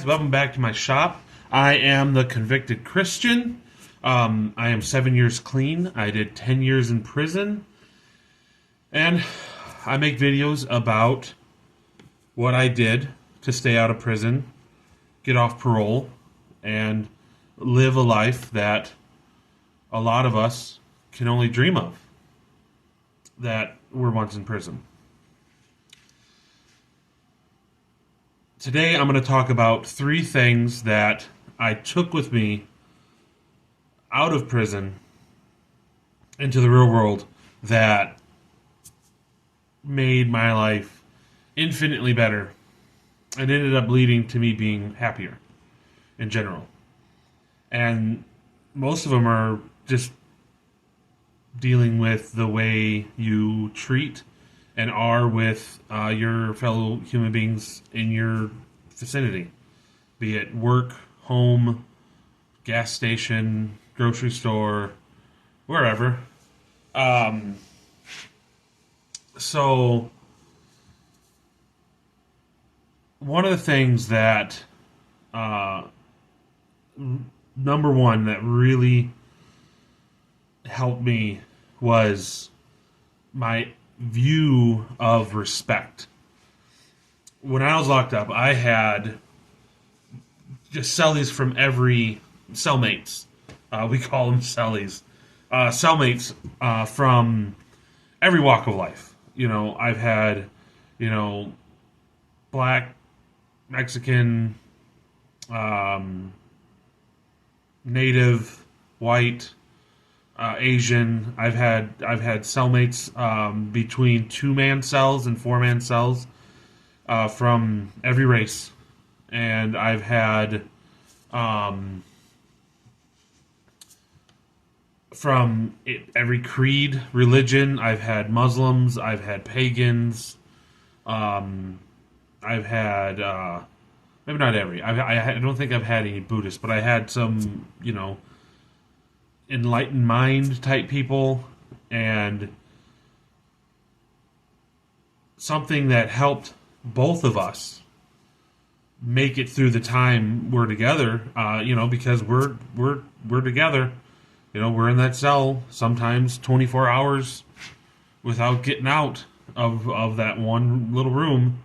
Welcome back to my shop. I am the convicted Christian. I am 7 years clean. I did 10 years in prison. And I make videos about what I did to stay out of prison, get off parole, and live a life that a lot of us can only dream of that were once in prison. Today I'm going to talk about 3 things that I took with me out of prison into the real world that made my life infinitely better and ended up leading to me being happier in general. And most of them are just dealing with the way you treat and are with your fellow human beings in your vicinity, be it work, home, gas station, grocery store, wherever. So one of the things that, number one, that really helped me was my view of respect. When I was locked up, I had just cellies from every cellmates. We call them cellies. Cellmates from every walk of life. You know, I've had, black, Mexican, native, white, Asian. I've had cellmates between 2-man cells and 4-man cells from every race, and I've had from every creed, religion. I've had Muslims. I've had pagans. I've had maybe not every. I don't think I've had any Buddhists, but I had some, enlightened mind type people, and something that helped both of us make it through the time we're together, because we're together, we're in that cell sometimes 24 hours without getting out of that one little room,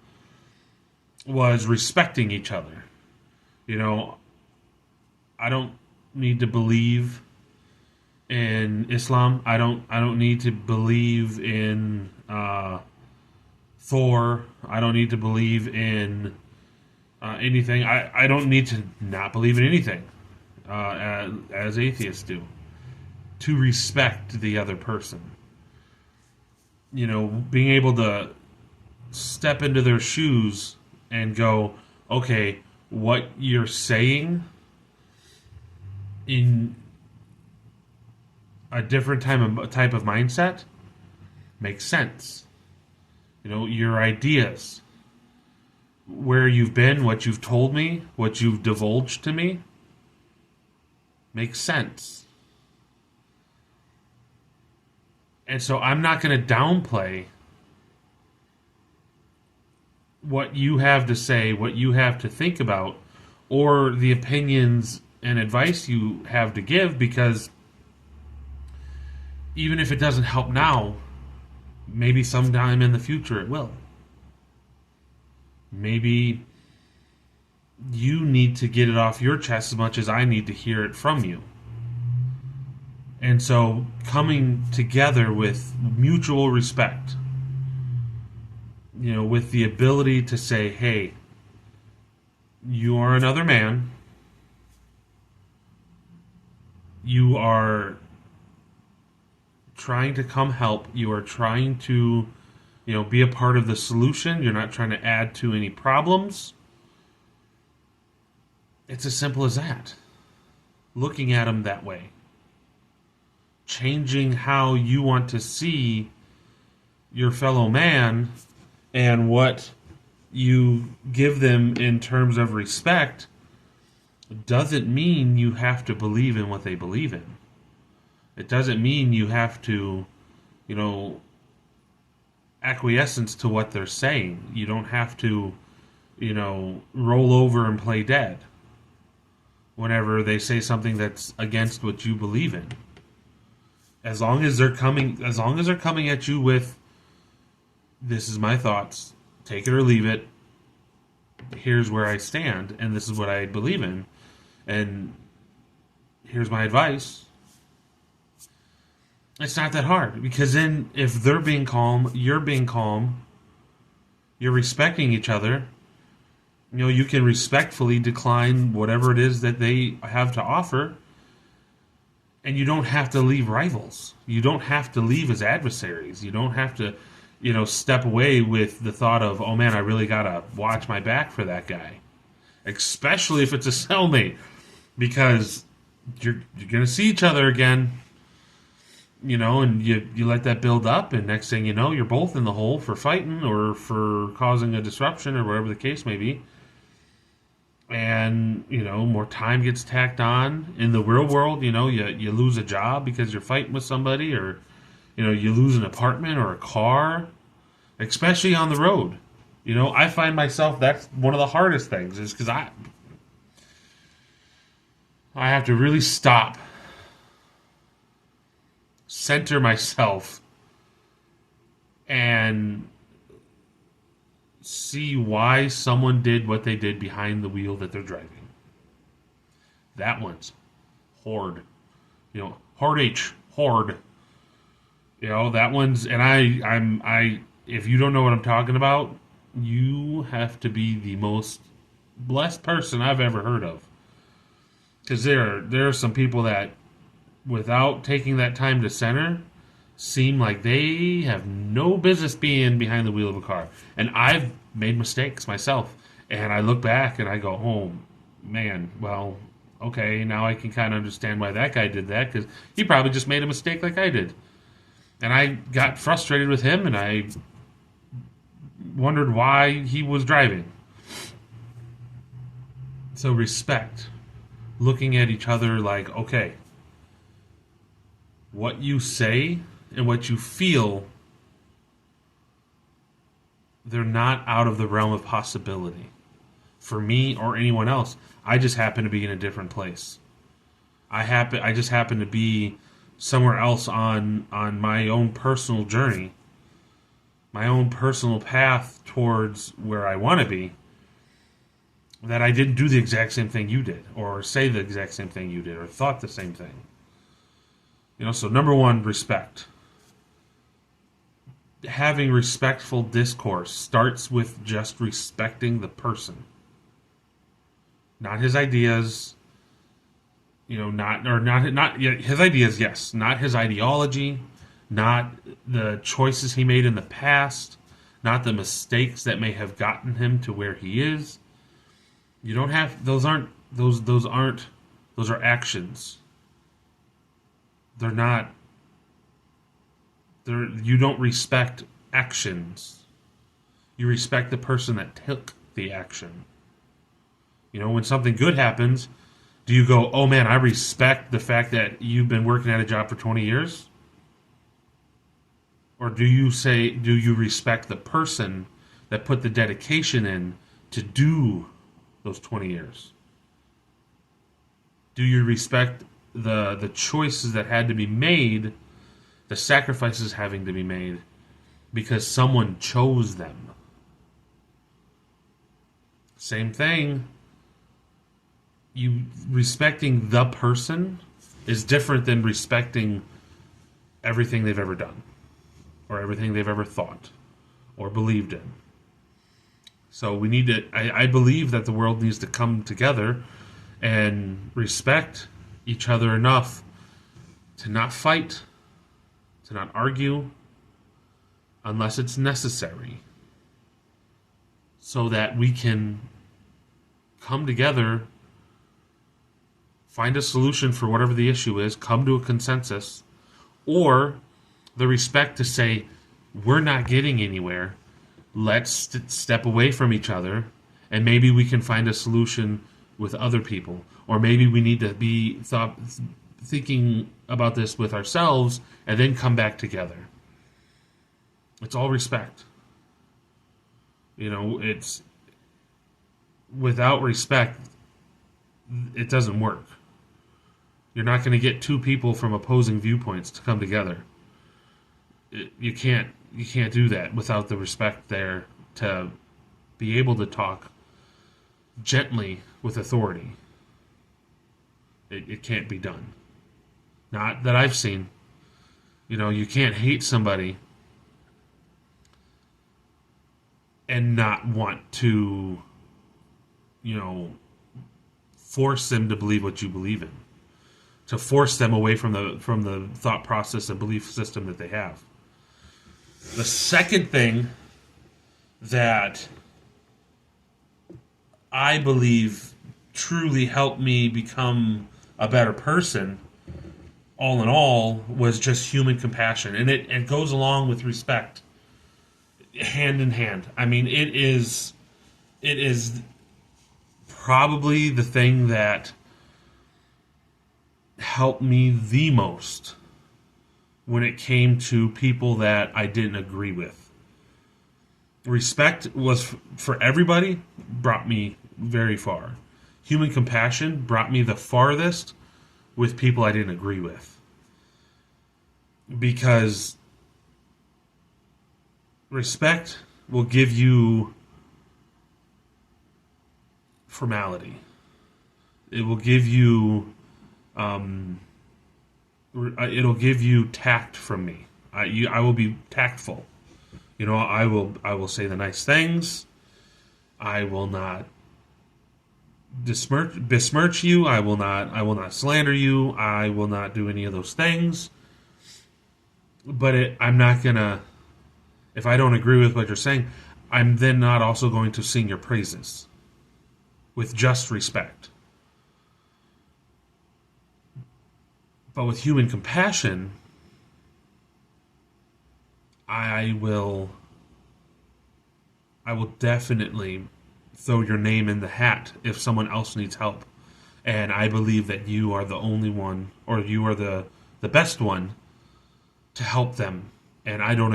was respecting each other. I don't need to believe in Islam. I don't need to believe in Thor. I don't need to believe in anything. I don't need to not believe in anything, as atheists do, to respect the other person. Being able to step into their shoes and go, okay, what you're saying in a different type of mindset makes sense. Your ideas, where you've been, what you've told me, what you've divulged to me, makes sense. And so I'm not going to downplay what you have to say, what you have to think about, or the opinions and advice you have to give, because even if it doesn't help now, maybe sometime in the future it will. Maybe you need to get it off your chest as much as I need to hear it from you. And so coming together with mutual respect, with the ability to say, hey, you are another man. You are trying to come help. You are trying to, be a part of the solution. You're not trying to add to any problems. It's as simple as that. Looking at them that way. Changing how you want to see your fellow man and what you give them in terms of respect doesn't mean you have to believe in what they believe in. It doesn't mean you have to, acquiescence to what they're saying. You don't have to, roll over and play dead whenever they say something that's against what you believe in. As long as they're coming at you with, this is my thoughts, take it or leave it, here's where I stand, and this is what I believe in, and here's my advice. It's not that hard, because then if they're being calm, you're being calm, you're respecting each other. You can respectfully decline whatever it is that they have to offer, and you don't have to leave rivals. You don't have to leave as adversaries. You don't have to, step away with the thought of, oh man, I really gotta watch my back for that guy, especially if it's a cellmate, because you're gonna see each other again. And you let that build up, and next thing you know, you're both in the hole for fighting or for causing a disruption or whatever the case may be. And, more time gets tacked on. In the real world, you lose a job because you're fighting with somebody, or, you lose an apartment or a car, especially on the road. I find myself, that's one of the hardest things, is because I have to really stop, center myself, and see why someone did what they did behind the wheel that they're driving. That one's hard. Hard H, hard. That one's, and I if you don't know what I'm talking about, you have to be the most blessed person I've ever heard of. Because there are some people that, without taking that time to center, seem like they have no business being behind the wheel of a car. And I've made mistakes myself. And I look back and I go, oh, man, well, okay, now I can kind of understand why that guy did that, because he probably just made a mistake like I did. And I got frustrated with him, and I wondered why he was driving. So respect. Looking at each other like, okay, what you say and what you feel, they're not out of the realm of possibility. For me or anyone else, I just happen to be in a different place. I just happen to be somewhere else on my own personal journey, my own personal path towards where I want to be, that I didn't do the exact same thing you did, or say the exact same thing you did, or thought the same thing. So number one, respect. Having respectful discourse starts with just respecting the person. Not his ideas, not his ideas, yes, not his ideology, not the choices he made in the past, not the mistakes that may have gotten him to where he is. You don't have, those are actions. You don't respect actions. You respect the person that took the action. When something good happens, do you go, oh man, I respect the fact that you've been working at a job for 20 years? Or do you respect the person that put the dedication in to do those 20 years? Do you respect the choices that had to be made, the sacrifices having to be made, because someone chose them? Same thing. You respecting the person is different than respecting everything they've ever done, or everything they've ever thought or believed in. So we need to, I believe that the world needs to come together and respect each other enough to not fight, to not argue, unless it's necessary, so that we can come together, find a solution for whatever the issue is, come to a consensus, or the respect to say, we're not getting anywhere, let's step away from each other, and maybe we can find a solution with other people. Or maybe we need to be thinking about this with ourselves and then come back together. It's all respect. without respect, it doesn't work. You're not going to get two people from opposing viewpoints to come together. You can't do that without the respect there to be able to talk gently with authority. It can't be done. Not that I've seen. You can't hate somebody and not want to, force them to believe what you believe in. To force them away from the thought process and belief system that they have. The second thing that I believe truly helped me become a better person, all in all, was just human compassion. And it goes along with respect, hand in hand. I mean, it is probably the thing that helped me the most when it came to people that I didn't agree with. Respect was for everybody, brought me very far. Human compassion brought me the farthest with people I didn't agree with. Because respect will give you formality. It will give you it'll give you tact from me. I will be tactful. I will say the nice things. I will not besmirch you. I will not slander you. I will not do any of those things. But I'm not gonna. If I don't agree with what you're saying, I'm then not also going to sing your praises with just respect. But with human compassion, I will definitely throw your name in the hat if someone else needs help. And I believe that you are the only one, or you are the best one to help them. And I don't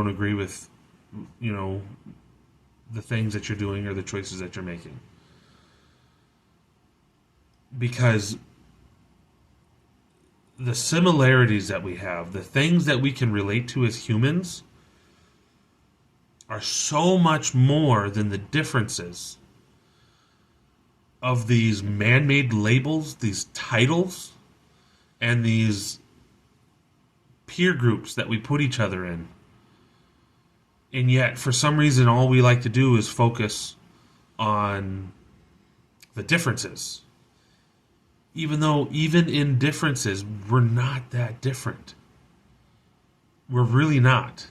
agree with, the things that you're doing or the choices that you're making. Because the similarities that we have, the things that we can relate to as humans, are so much more than the differences of these man-made labels, these titles, and these peer groups that we put each other in. And yet, for some reason, all we like to do is focus on the differences. Even though, even in differences, we're not that different. We're really not.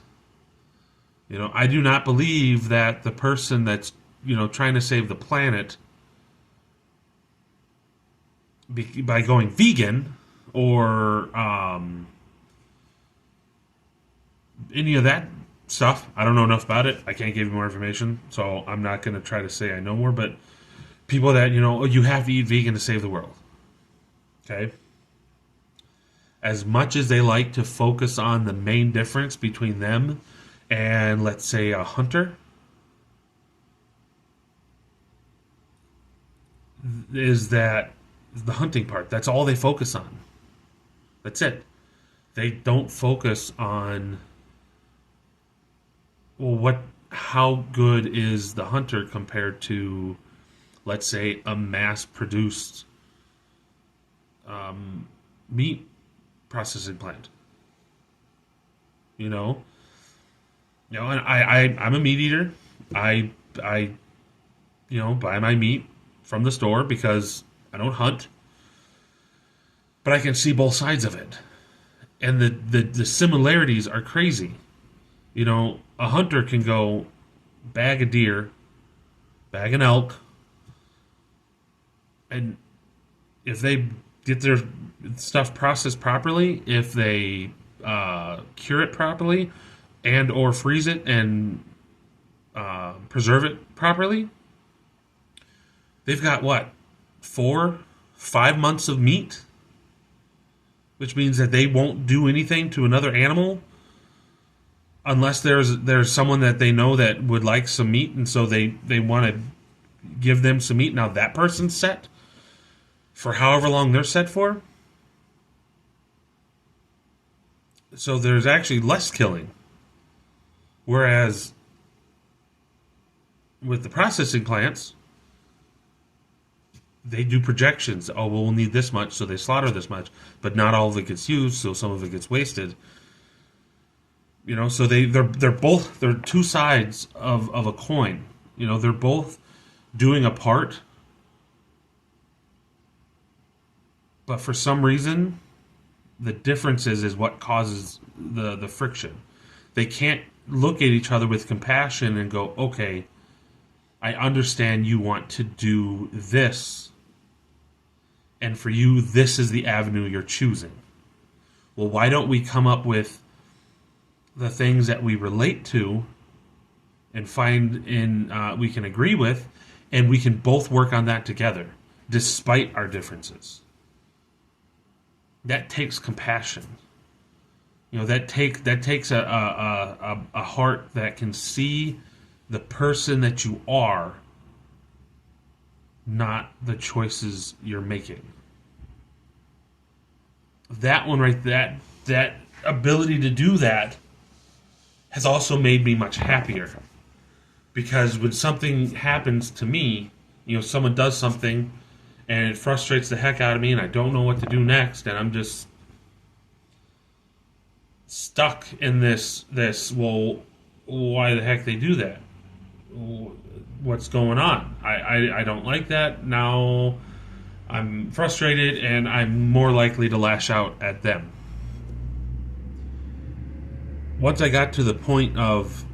I do not believe that the person that's, trying to save the planet by going vegan or any of that stuff. I don't know enough about it. I can't give you more information, so I'm not going to try to say I know more. But people that, you have to eat vegan to save the world. Okay? As much as they like to focus on the main difference between them and, let's say, a hunter, is that the hunting part. That's all they focus on. That's it. They don't focus on, well, how good is the hunter compared to, let's say, a mass-produced meat processing plant. And I'm a meat eater. I buy my meat from the store because I don't hunt. But I can see both sides of it. And the similarities are crazy. A hunter can go bag a deer, bag an elk, and if they get their stuff processed properly, if they cure it properly, and or freeze it and preserve it properly, they've got 4-5 months of meat, which means that they won't do anything to another animal unless there's someone that they know that would like some meat, and so they want to give them some meat. Now that person's set for however long they're set for. So there's actually less killing. Whereas with the processing plants, they do projections. Oh, well, we'll need this much, so they slaughter this much, but not all of it gets used, so some of it gets wasted. So they're two sides of a coin. They're both doing a part, but for some reason, the differences is what causes the friction. They can't look at each other with compassion and go, okay, I understand you want to do this, and for you, this is the avenue you're choosing. Well, why don't we come up with the things that we relate to and we can agree with, and we can both work on that together, despite our differences. That takes compassion. That takes a heart that can see the person that you are, not the choices you're making. That one right, that ability to do that has also made me much happier. Because when something happens to me, someone does something and it frustrates the heck out of me and I don't know what to do next, and I'm just stuck in this, well, why the heck they do that? What's going on? I don't like that. Now I'm frustrated and I'm more likely to lash out at them. Once I got to the point of,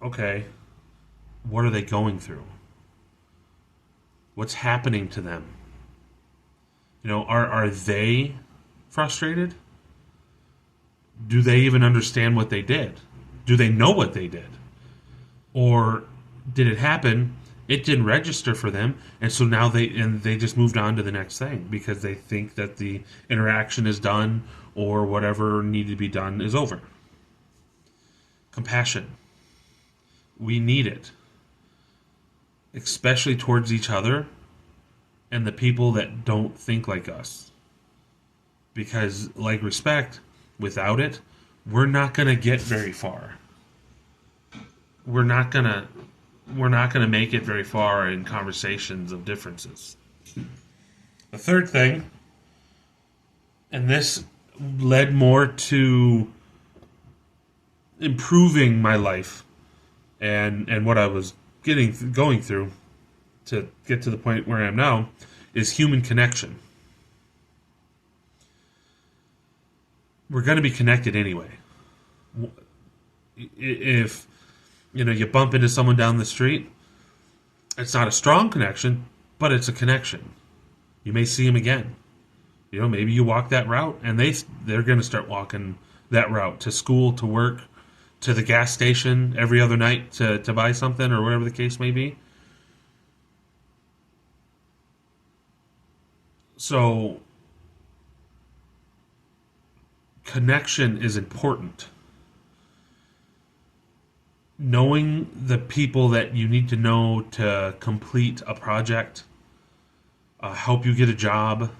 okay, what are they going through? What's happening to them? Are they frustrated? Do they even understand what they did? Do they know what they did? Or did it happen, it didn't register for them, and so now they just moved on to the next thing because they think that the interaction is done or whatever needed to be done is over. Compassion. We need it. Especially towards each other and the people that don't think like us. Because, like respect, without it, we're not going to get very far. We're not gonna make it very far in conversations of differences. The third thing, and this led more to improving my life and what I was going through to get to the point where I am now, is human connection. We're going to be connected anyway. If you bump into someone down the street, it's not a strong connection, but it's a connection. You may see them again. Maybe you walk that route, and they're going to start walking that route to school, to work, to the gas station every other night to buy something or whatever the case may be. So, connection is important. Knowing the people that you need to know to complete a project, help you get a job,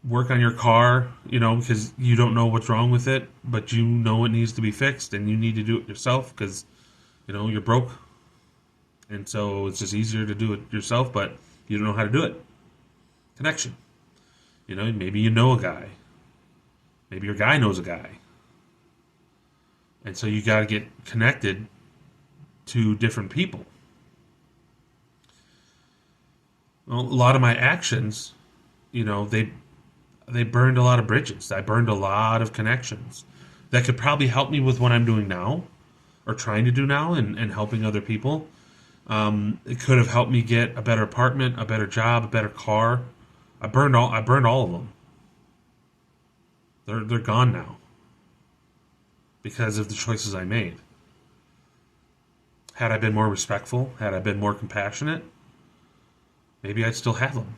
work on your car, because you don't know what's wrong with it, but you know it needs to be fixed and you need to do it yourself because, you're broke. And so it's just easier to do it yourself, but you don't know how to do it. Connection. Maybe you know a guy. Maybe your guy knows a guy. And so you got to get connected to different people. Well, a lot of my actions, they burned a lot of bridges. I burned a lot of connections that could probably help me with what I'm doing now or trying to do now and helping other people. It could have helped me get a better apartment, a better job, a better car. I burned all of them. They're gone now because of the choices I made. Had I been more respectful, had I been more compassionate, maybe I'd still have them.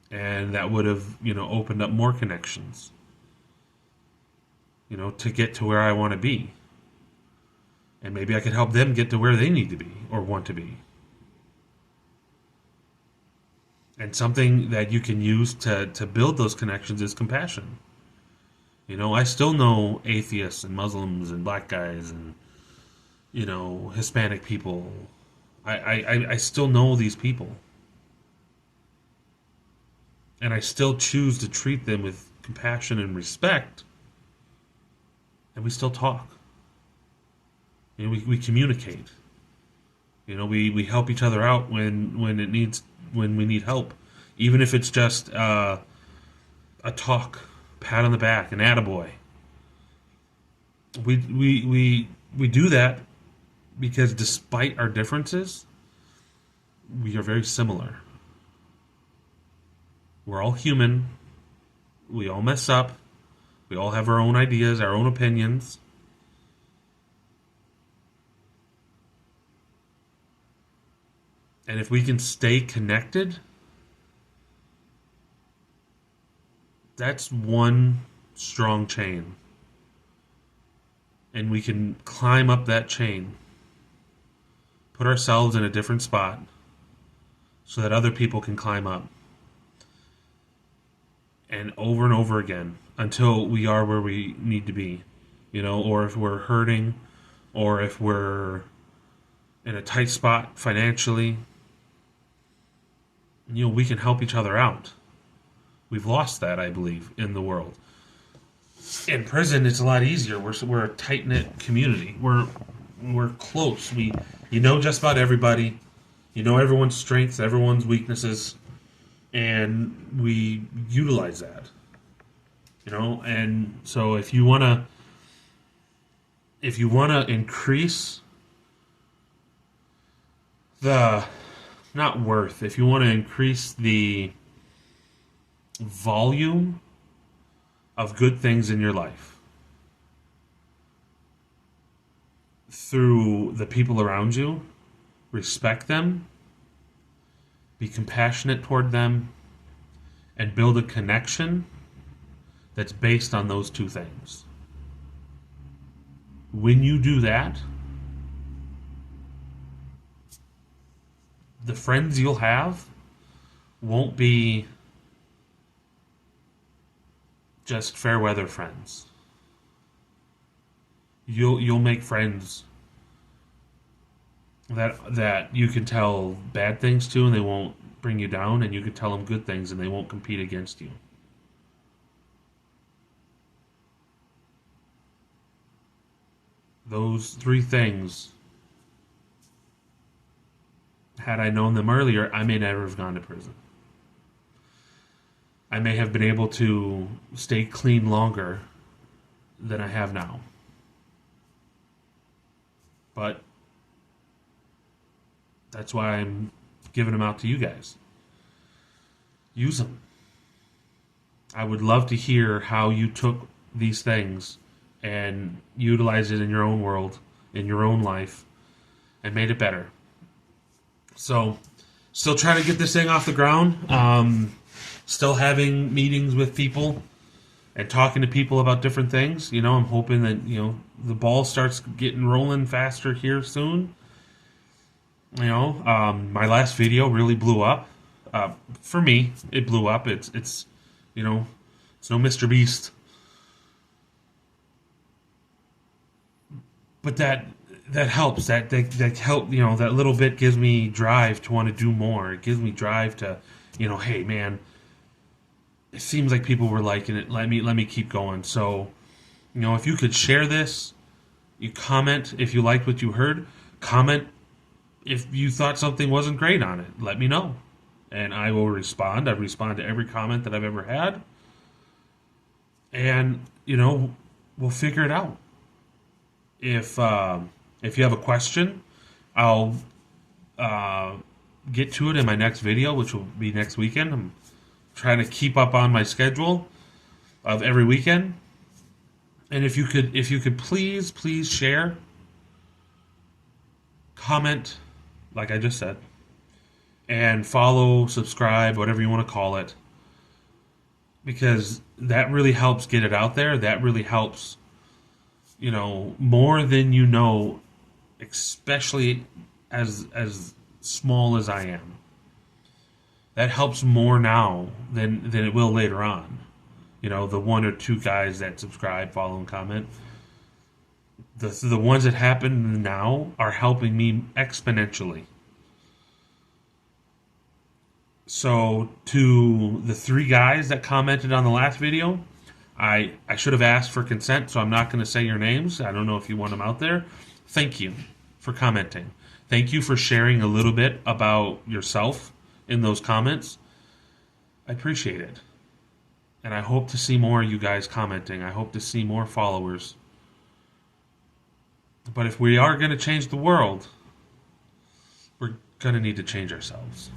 And that would have, opened up more connections, to get to where I want to be. And maybe I could help them get to where they need to be or want to be. And something that you can use to build those connections is compassion. I still know atheists and Muslims and black guys and, Hispanic people. I still know these people. And I still choose to treat them with compassion and respect. And we still talk. We communicate. We help each other out when we need help, even if it's just a talk, pat on the back, an attaboy. We do that because despite our differences, we are very similar. We're all human. We all mess up. We all have our own ideas, our own opinions. And if we can stay connected, that's one strong chain. And we can climb up that chain, put ourselves in a different spot so that other people can climb up. And over again until we are where we need to be, or if we're hurting, or if we're in a tight spot financially, we can help each other out. We've lost that, I believe, in the world. In prison, it's a lot easier. We're a tight knit community. We're close. You know just about everybody. You know everyone's strengths, everyone's weaknesses, and we utilize that. And so if you wanna increase the not worth, if you want to increase the volume of good things in your life through the people around you, respect them, be compassionate toward them, and build a connection that's based on those two things. When you do that, the friends you'll have won't be just fair weather friends. You'll make friends that you can tell bad things to and they won't bring you down, and you can tell them good things and they won't compete against you. Those three things, had I known them earlier, I may never have gone to prison. I may have been able to stay clean longer than I have now. But that's why I'm giving them out to you guys. Use them. I would love to hear how you took these things and utilized it in your own world, in your own life, and made it better. So, still trying to get this thing off the ground. Still having meetings with people and talking to people about different things. I'm hoping that, the ball starts getting rolling faster here soon. My last video really blew up. For me, it blew up. It's it's no Mr. Beast. But that helps. That help. That little bit gives me drive to want to do more. It gives me drive to, hey man, it seems like people were liking it. Let me keep going. So, if you could share this, you comment if you liked what you heard. Comment if you thought something wasn't great on it. Let me know, and I will respond. I respond to every comment that I've ever had, and we'll figure it out. If you have a question, I'll get to it in my next video, which will be next weekend. I'm trying to keep up on my schedule of every weekend. And if you could please share, comment, like I just said, and follow, subscribe, whatever you want to call it, because that really helps get it out there. That really helps, more than especially as small as I am. That helps more now than it will later on. You know, the one or two guys that subscribe, follow, and comment. The ones that happen now are helping me exponentially. So to the three guys that commented on the last video, I should have asked for consent, so I'm not going to say your names. I don't know if you want them out there. Thank you for commenting. Thank you for sharing a little bit about yourself in those comments. I appreciate it. And I hope to see more of you guys commenting. I hope to see more followers. But if we are going to change the world, we're going to need to change ourselves.